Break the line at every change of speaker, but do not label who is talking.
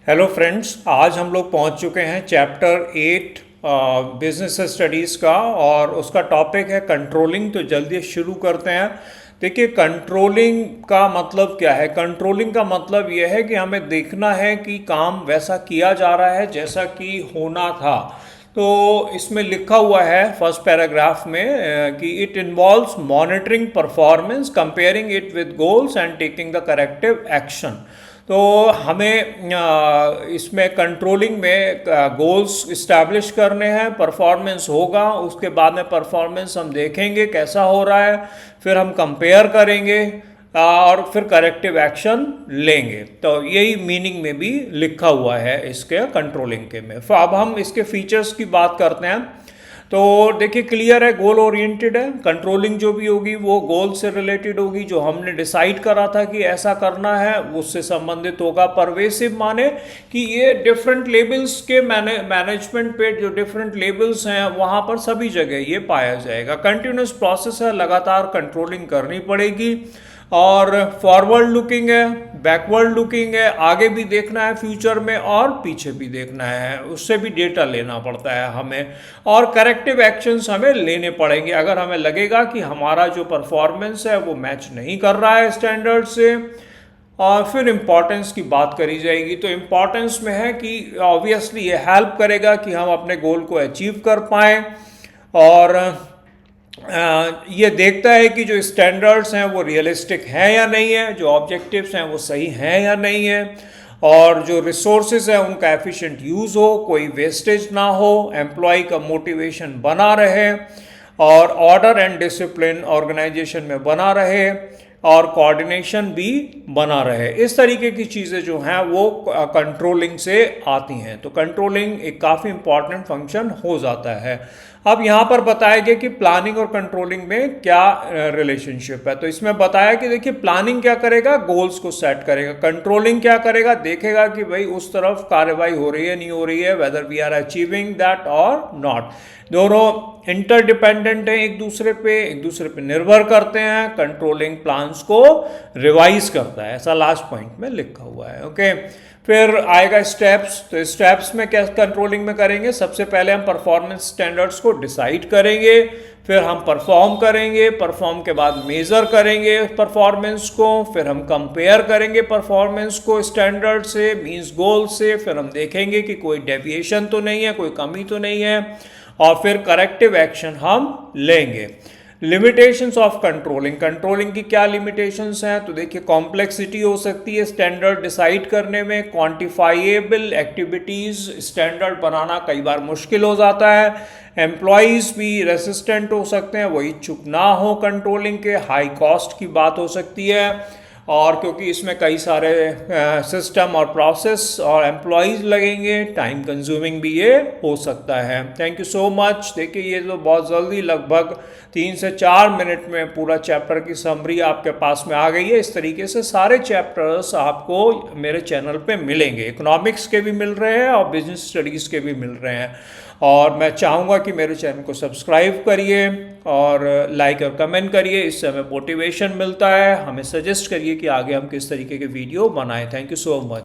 Hello friends, आज हम लोग पहुंच चुके हैं चैप्टर 8 बिजनेस स्टडीज़ का और उसका टॉपिक है कंट्रोलिंग। तो जल्दी शुरू करते हैं। देखिए, कंट्रोलिंग का मतलब क्या है। कंट्रोलिंग का मतलब यह है कि हमें देखना है कि काम वैसा किया जा रहा है जैसा कि होना था। तो इसमें लिखा हुआ है फर्स्ट पैराग्राफ में कि it involves monitoring performance, comparing it with goals and taking the corrective action. तो हमें इसमें कंट्रोलिंग में गोल्स इस्टेब्लिश करने हैं, परफॉर्मेंस होगा, उसके बाद में परफॉर्मेंस हम देखेंगे कैसा हो रहा है, फिर हम कंपेयर करेंगे और फिर करेक्टिव एक्शन लेंगे। तो यही मीनिंग में भी लिखा हुआ है इसके कंट्रोलिंग के में। अब हम इसके फीचर्स की बात करते हैं। तो देखिए, क्लियर है, गोल ओरिएंटेड है। कंट्रोलिंग जो भी होगी वो गोल से रिलेटेड होगी, जो हमने डिसाइड करा था कि ऐसा करना है उससे संबंधित होगा। परवेसिव माने कि ये डिफरेंट लेवल्स के मैनेजमेंट पे जो डिफरेंट लेवल्स हैं वहाँ पर सभी जगह ये पाया जाएगा। कंटिन्यूस प्रोसेस है, लगातार कंट्रोलिंग करनी पड़ेगी। और फॉरवर्ड लुकिंग है, बैकवर्ड लुकिंग है, आगे भी देखना है फ्यूचर में और पीछे भी देखना है, उससे भी डेटा लेना पड़ता है हमें। और करेक्टिव एक्शंस हमें लेने पड़ेंगे अगर हमें लगेगा कि हमारा जो परफॉर्मेंस है वो मैच नहीं कर रहा है स्टैंडर्ड से। और फिर इम्पॉर्टेंस की बात करी जाएगी। तो इम्पॉर्टेंस में है कि ऑब्वियसली ये हेल्प करेगा कि हम अपने गोल को अचीव कर पाएँ। और ये देखता है कि जो स्टैंडर्ड्स हैं वो रियलिस्टिक हैं या नहीं है, जो ऑब्जेक्टिव्स हैं वो सही हैं या नहीं है, और जो रिसोर्सेज है उनका एफिशिएंट यूज़ हो, कोई वेस्टेज ना हो, एम्प्लॉय का मोटिवेशन बना रहे, और ऑर्डर एंड डिसिप्लिन ऑर्गेनाइजेशन में बना रहे, और कोऑर्डिनेशन भी बना रहे। इस तरीके की चीज़ें जो हैं वो कंट्रोलिंग से आती हैं। तो कंट्रोलिंग एक काफ़ी इंपॉर्टेंट फंक्शन हो जाता है। अब यहाँ पर बताया गया कि प्लानिंग और कंट्रोलिंग में क्या रिलेशनशिप है। तो इसमें बताया कि देखिए, प्लानिंग क्या करेगा, गोल्स को सेट करेगा। कंट्रोलिंग क्या करेगा, देखेगा कि भाई उस तरफ कार्रवाई हो रही है नहीं हो रही है, whether we are achieving that और नॉट। दोनों इंटरडिपेंडेंट हैं, एक दूसरे पे निर्भर करते हैं। कंट्रोलिंग प्लान्स को रिवाइज करता है, ऐसा लास्ट पॉइंट में लिखा हुआ है। ओके, फिर आएगा स्टेप्स। तो स्टेप्स में क्या कंट्रोलिंग में करेंगे, सबसे पहले हम परफॉर्मेंस स्टैंडर्ड्स को डिसाइड करेंगे, फिर हम परफॉर्म करेंगे, परफॉर्म के बाद मेज़र करेंगे परफॉर्मेंस को, फिर हम कंपेयर करेंगे परफॉर्मेंस को स्टैंडर्ड से, मींस गोल से, फिर हम देखेंगे कि कोई डेविएशन तो नहीं है, कोई कमी तो नहीं है, और फिर करेक्टिव एक्शन हम लेंगे। लिमिटेशंस ऑफ कंट्रोलिंग, कंट्रोलिंग की क्या लिमिटेशंस हैं। तो देखिए, कॉम्प्लेक्सिटी हो सकती है स्टैंडर्ड डिसाइड करने में, क्वांटिफाइएबल एक्टिविटीज़ स्टैंडर्ड बनाना कई बार मुश्किल हो जाता है, एम्प्लॉयज़ भी रेसिस्टेंट हो सकते हैं, वो इच्छुक ना हो कंट्रोलिंग के, हाई कॉस्ट की बात हो सकती है, और क्योंकि इसमें कई सारे सिस्टम और प्रोसेस और एम्प्लॉयज़ लगेंगे, टाइम कंज्यूमिंग भी ये हो सकता है। Thank you so much. देखिए, ये तो बहुत जल्दी लगभग 3 से 4 मिनट में पूरा चैप्टर की समरी आपके पास में आ गई है। इस तरीके से सारे चैप्टर्स आपको मेरे चैनल पे मिलेंगे, इकोनॉमिक्स के भी मिल रहे हैं और बिजनेस स्टडीज़ के भी मिल रहे हैं। और मैं चाहूँगा कि मेरे चैनल को सब्सक्राइब करिए और लाइक और कमेंट करिए, इससे हमें मोटिवेशन मिलता है। हमें सजेस्ट करिए कि आगे हम किस तरीके के वीडियो बनाएं। Thank you so much.